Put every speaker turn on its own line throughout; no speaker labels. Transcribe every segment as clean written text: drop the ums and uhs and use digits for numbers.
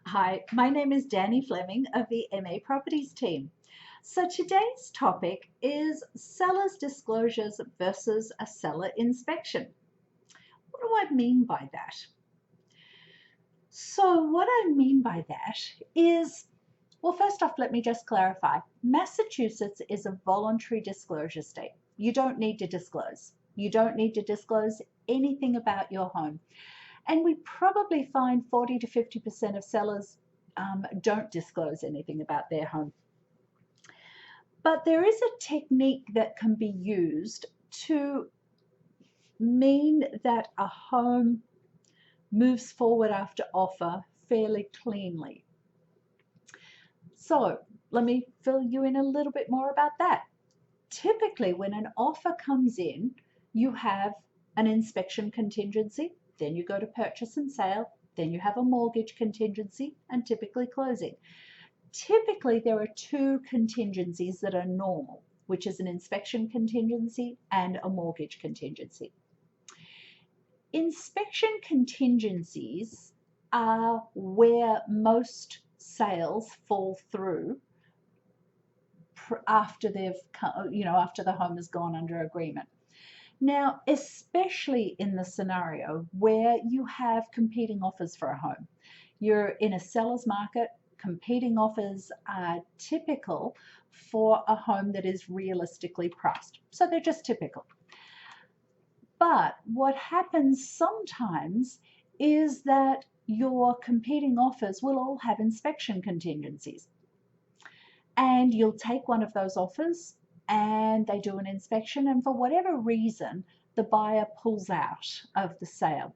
Hi, my name is Danny Fleming of the MA Properties team. So today's topic is seller's disclosures versus a seller inspection. What do I mean by that? So what I mean by that is, well, first off, let me just clarify. Massachusetts is a voluntary disclosure state. You don't need to disclose. You don't need to disclose anything about your home. And we probably find 40 to 50% of sellers don't disclose anything about their home. But there is a technique that can be used to mean that a home moves forward after offer fairly cleanly. So let me fill you in a little bit more about that. Typically, when an offer comes in, you have an inspection contingency, then you go to purchase and sale, then you have a mortgage contingency, and typically closing. Typically, there are two contingencies that are normal, which is an inspection contingency and a mortgage contingency. Inspection contingencies are where most sales fall through after after the home has gone under agreement. Now, especially in the scenario where you have competing offers for a home, you're in a seller's market. Competing offers are typical for a home that is realistically priced. So they're just typical. But what happens sometimes is that your competing offers will all have inspection contingencies. And you'll take one of those offers and they do an inspection, and for whatever reason, the buyer pulls out of the sale.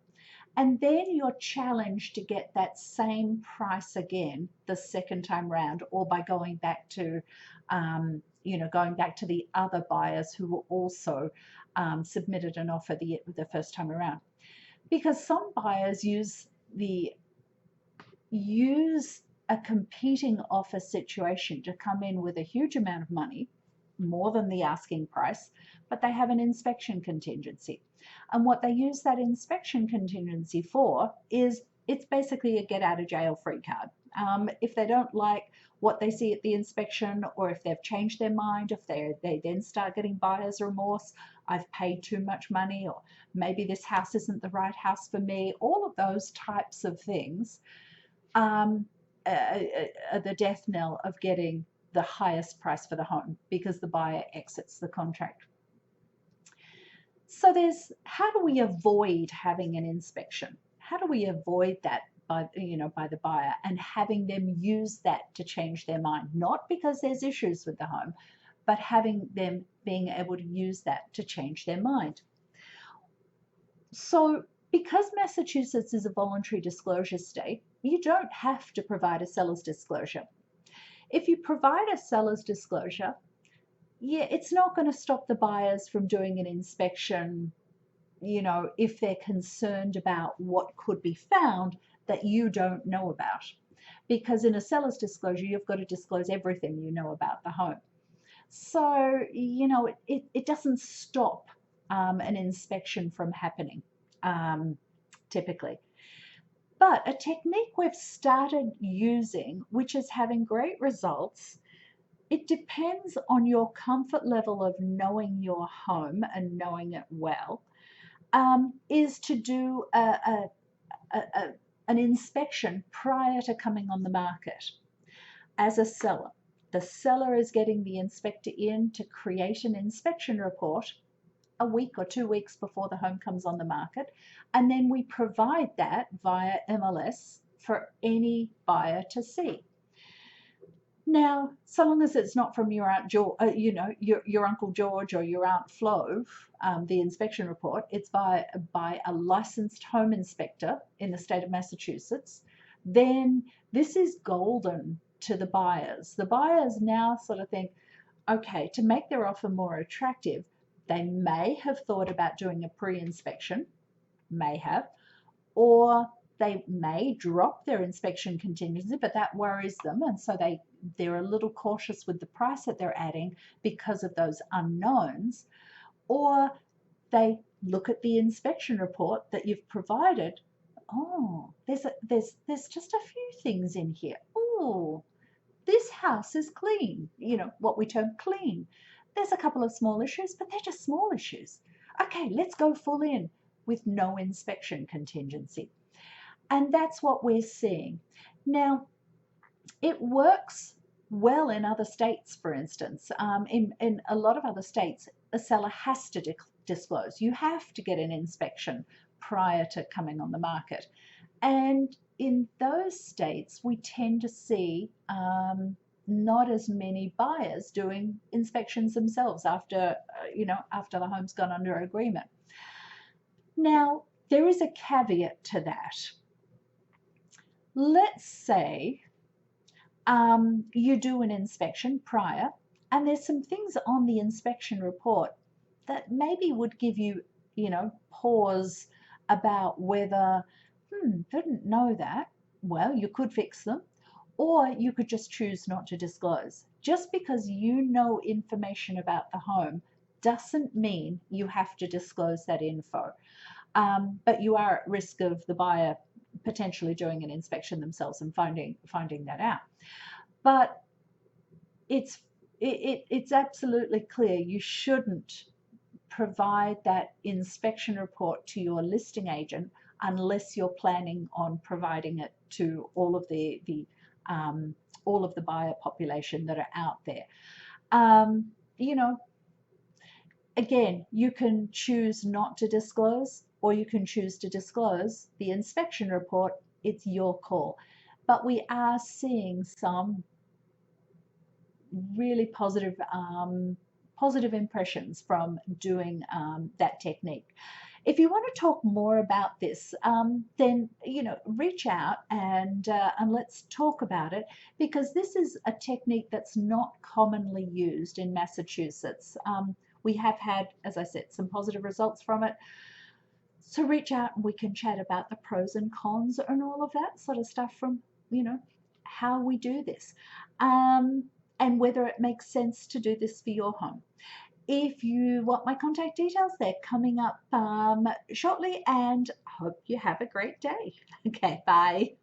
And then you're challenged to get that same price again the second time round, or by going back to, the other buyers who were also submitted an offer the first time around. Because some buyers use a competing offer situation to come in with a huge amount of money, more than the asking price, but they have an inspection contingency. And what they use that inspection contingency for is it's basically a get out of jail free card. If they don't like what they see at the inspection, or if they've changed their mind, if they then start getting buyer's remorse, I've paid too much money, or maybe this house isn't the right house for me, all of those types of things the death knell of getting the highest price for the home because the buyer exits the contract. So how do we avoid having an inspection? How do we avoid that by the buyer and having them use that to change their mind? Not because there's issues with the home, but having them being able to use that to change their mind. So because Massachusetts is a voluntary disclosure state, you don't have to provide a seller's disclosure. If you provide a seller's disclosure, it's not going to stop the buyers from doing an inspection, if they're concerned about what could be found that you don't know about. Because in a seller's disclosure, you've got to disclose everything you know about the home. So, it doesn't stop an inspection from happening, typically. But a technique we've started using, which is having great results, it depends on your comfort level of knowing your home and knowing it well, is to do an inspection prior to coming on the market. As a seller, the seller is getting the inspector in to create an inspection report a week or 2 weeks before the home comes on the market, and then we provide that via MLS for any buyer to see. Now, so long as it's not from your Aunt George, your Uncle George or your Aunt Flo, the inspection report, it's by a licensed home inspector in the state of Massachusetts, then this is golden to the buyers. The buyers now sort of think, okay, to make their offer more attractive, they may have thought about doing a pre-inspection, or they may drop their inspection contingency, but that worries them, and so they're a little cautious with the price that they're adding because of those unknowns. Or they look at the inspection report that you've provided oh, there's just a few things in here. Oh, this house is clean, what we term clean. There's a couple of small issues, but they're just small issues. Okay, let's go full in with no inspection contingency. And that's what we're seeing. Now, it works well in other states, for instance. In a lot of other states, a seller has to disclose. You have to get an inspection prior to coming on the market. And in those states, we tend to see not as many buyers doing inspections themselves after the home's gone under agreement. Now, there is a caveat to that. Let's say you do an inspection prior, and there's some things on the inspection report that maybe would give you, pause about whether, didn't know that. Well, you could fix them, or you could just choose not to disclose. Just because you know information about the home doesn't mean you have to disclose that info. But you are at risk of the buyer potentially doing an inspection themselves and finding that out. But it's absolutely clear you shouldn't provide that inspection report to your listing agent unless you're planning on providing it to all of the buyer population that are out there. Again, you can choose not to disclose, or you can choose to disclose the inspection report. It's your call. But we are seeing some really positive impressions from doing that technique. If you want to talk more about this, then reach out and let's talk about it, because this is a technique that's not commonly used in Massachusetts. We have had, as I said, some positive results from it. So reach out and we can chat about the pros and cons and all of that sort of stuff from, how we do this, and whether it makes sense to do this for your home. If you want my contact details, they're coming up shortly, and hope you have a great day. Okay, bye.